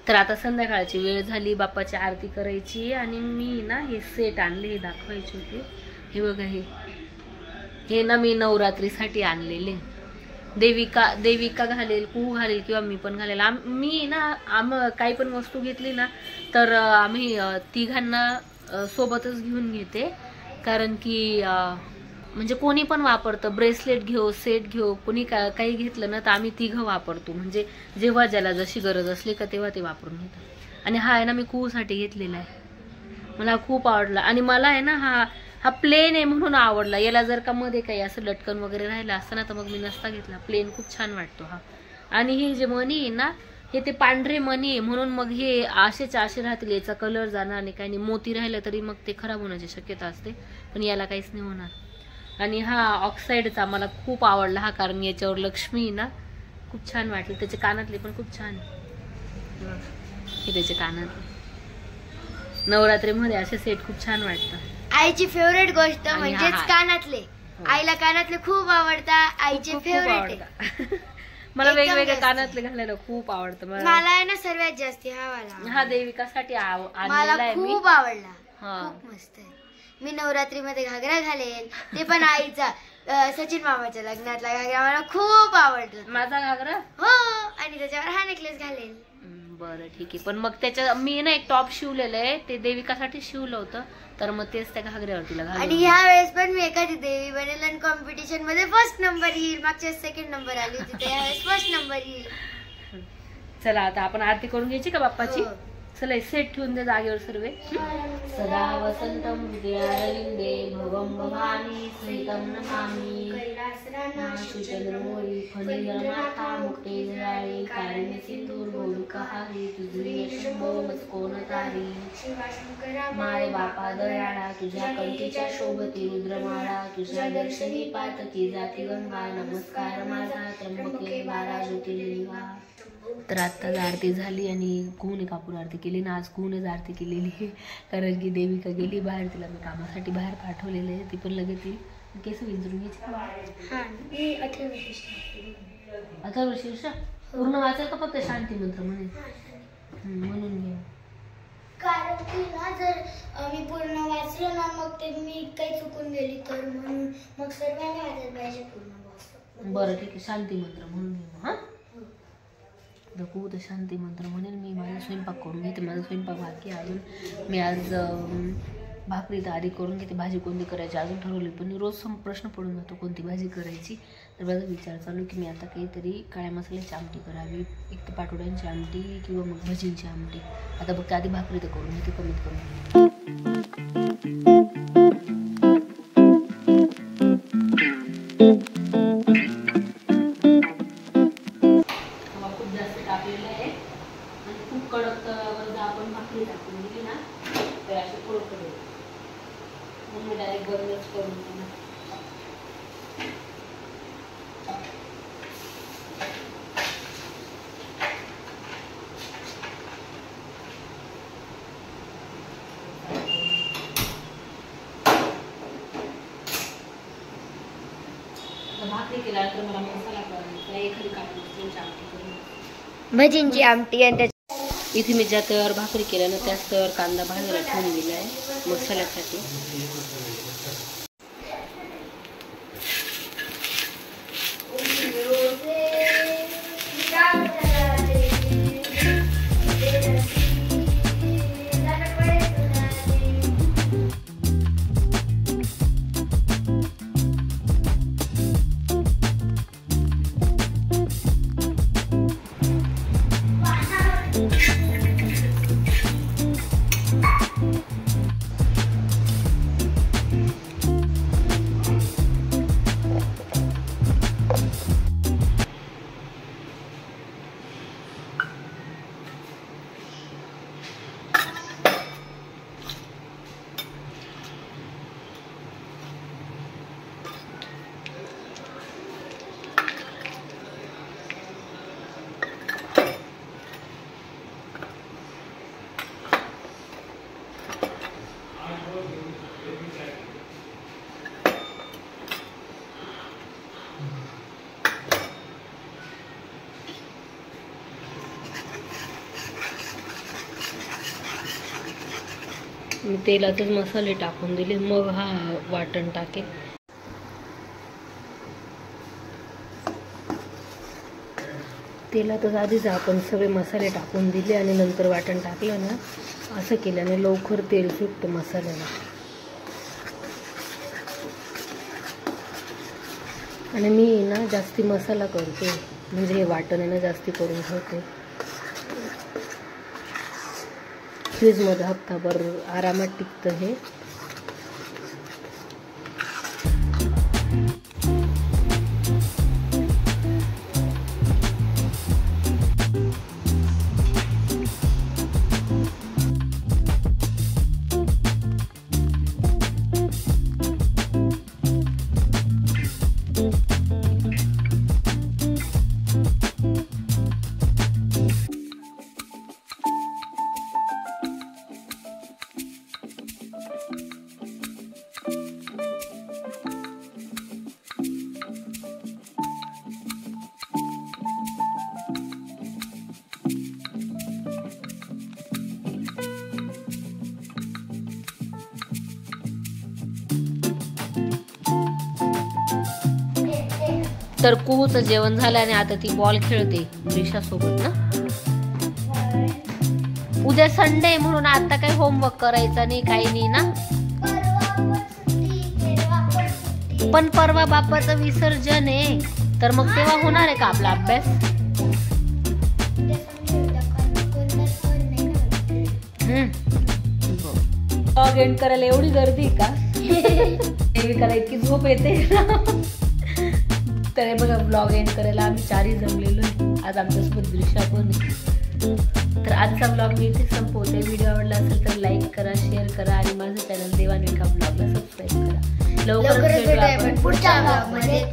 तर आता संध्याकाळची वेळ झाली, बाप्पाची आरती करायची आणि मी ना हे सेट आणले, हे दाखवायचे होते. हे बघा, हे ना मी नवरात्रीसाठी आणलेले. देविका घालेल, कुहू घालेल किंवा मी पण घालेल. मी ना काही पण वस्तू घेतली ना तर आम्ही तिघांना सोबतच घेऊन घेते, कारण की म्हणजे कोणी पण वापरतं. ब्रेसलेट घेऊ, सेट घेऊ, कोणी काही घेतलं ना तर आम्ही तिघं वापरतो. म्हणजे जेव्हा ज्याला जशी गरज असली का तेव्हा ते वापरून घेतात. आणि हा आहे ना मी कुहूसाठी घेतलेला आहे, मला खूप आवडला. आणि मला आहे ना हा प्लेन आहे म्हणून आवडला. याला जर का मध्ये काही असं लटकन वगैरे राहिलं असतं ना तर मग मी नसता घेतला. प्लेन खूप छान वाटतो हा. आणि हे जे मणी आहे ना हे ते पांढरे मणी आहे म्हणून मग हे असे राहतील, याचा कलर जाणार नाही, काही नाही. मोती राहिलं तरी मग ते खराब होण्याची शक्यता असते, पण याला काहीच नाही होणार. आणि हा ऑक्साईडचा मला खूप आवडला हा, कारण याच्यावर लक्ष्मी ना खूप छान वाटली. त्याचे कानातले पण खूप छान आहे, हे त्याचे कानातले. नवरात्रीमध्ये असे सेट खूप छान वाटतात. आईची फेवरेट गोष्ट म्हणजेच कानातले. आईला कानातले खूप आवडतात, आईचे फेवरेट. मला वेगवेगळे कानातले घालायला खूप आवडतं. मला आहे ना सर्वात जास्त हा वाला. हा देविकासाठी मला खूप आवडला, खूप मस्त आहे. मी नवरात्रीमध्ये घागरा घालेल, ते पण आईचा सचिन मामाच्या लग्नातला घागरा मला खूप आवडला. माझा घागरा हो, आणि त्याच्यावर हा नेकलेस घालेल. बरं ठीक आहे. पण मग त्याच्या मी ना एक टॉप शिवलेलं आहे, ते देविकासाठी शिवलं होतं, तर मग तेच त्या घागऱ्यावर तिला घालून. आणि ह्या वेळेस पण मी एखादी देवी बनेल आणि कॉम्पिटिशन मध्ये फर्स्ट नंबर येईल. मागच्या सेकंड नंबर आली होती, तर यावेळेस फर्स्ट नंबर येईल. चला आता आपण आरती करून घ्यायची का बाप्पाची? चला सेट ठेवून दे जागेवर सर्वे. सदा वसंतम हृदयारविंदे भवं भवानी सहितं नमामि. कैलासरानाशुचंद्रमौळी फणीरमाथा मुक्ते जयाळी कारुण्य सिंधुर्भौरिकहारी तुझे शंभो मस्कोनतारी. माय बापा दयाळा तुझ्या कंठीच्या शोभती रुद्रमाळा. तुझ्या दर्शनी पातकी जाती गंगा. नमस्कार माझा त्र्यंबके बारा ज्योतिर्लिंगा. तर आत्ताच आरती झाली आणि कुहूने कापूर आरती केली ना. आज कुहूनेच आरती केलेली आहे, कारण की देविका गेली बाहेर, तिला मी कामासाठी बाहेर पाठवलेलं आहे. ती पण लगेच येईल. केस विंचरून घ्यायची. 18 वर्ष पूर्ण वाचाल का फक्त शांती मंत्र म्हणून घे. कारण की ना जर मी पूर्ण वाचलो ना मग ते मी काही चुकून गेली तर म्हणून मग सर्वांनी वाचायला पाहिजे पूर्ण. बरं ठीक आहे, शांती मंत्र म्हणून घे. हा नको तर शांती मंत्र म्हणेल मी. माझा स्वयंपाक करून घेते, माझा स्वयंपाक बाकी अजून. मी आज भाकरी तर आधी करून घेते. भाजी कोणती करायची अजून ठरवली, पण रोज प्रश्न पडून जातो कोणती भाजी करायची. तर माझा विचार चालू की मी आता काहीतरी काळ्या मसाल्याची आमटी करावी, एक तर पाटोड्यांची आमटी किंवा मग भजींची आमटी. आता फक्त आधी भाकरी तर करून घेते कमीत कमी. भाकरी केल्यानंतर मला मसाला करायचा, एखादी कापून आमटी करून भजींची आमटी. आणि इथे मी ज्या तव्यावर भाकरी केल्या ना त्याच तव्यावर कांदा भाजायला ठेवून दिला आहे मसाल्यासाठी. मी तेलातच मसाले टाकून दिले, मग हा वाटण टाकेल. तेलातच आधीच आपण सगळे मसाले टाकून दिले आणि नंतर वाटण टाकलं ना, असं केल्याने लवकर तेल सुटतं मसाल्याला. आणि मी ना जास्ती मसाला करते, म्हणजे हे वाटण आहे ना जास्ती करून ठेवते. फ्रीजमध्ये हप्ताभर आरामात टिकतं हे. तर कुहूचं जेवण झालं आणि आता ती बॉल खेळते रिशासोबत ना. उद्या संडे आहे म्हणून आता काही होमवर्क करायचा नाही, काही नाही ना. पण परवा बाप्पाचं विसर्जन आहे, तर मग तेव्हा होणार आहे का आपला अभ्यास? ब्लॉग एंड करायला एवढी गर्दी का? देविकाला इतकी झोप येते. तर बघा ब्लॉग एंड करायला आम्ही 4 जमलेलो आहे. आज आमच्यासोबत दृश्या पण आहे. तर आजचा ब्लॉग मी इथे संपवते. व्हिडिओ आवडला असेल तर लाईक करा, शेअर करा आणि माझं चॅनल देवान्विका ब्लॉगला सबस्क्राईब करा. लवकरच भेटूया आपण पुढच्या ब्लॉगमध्ये.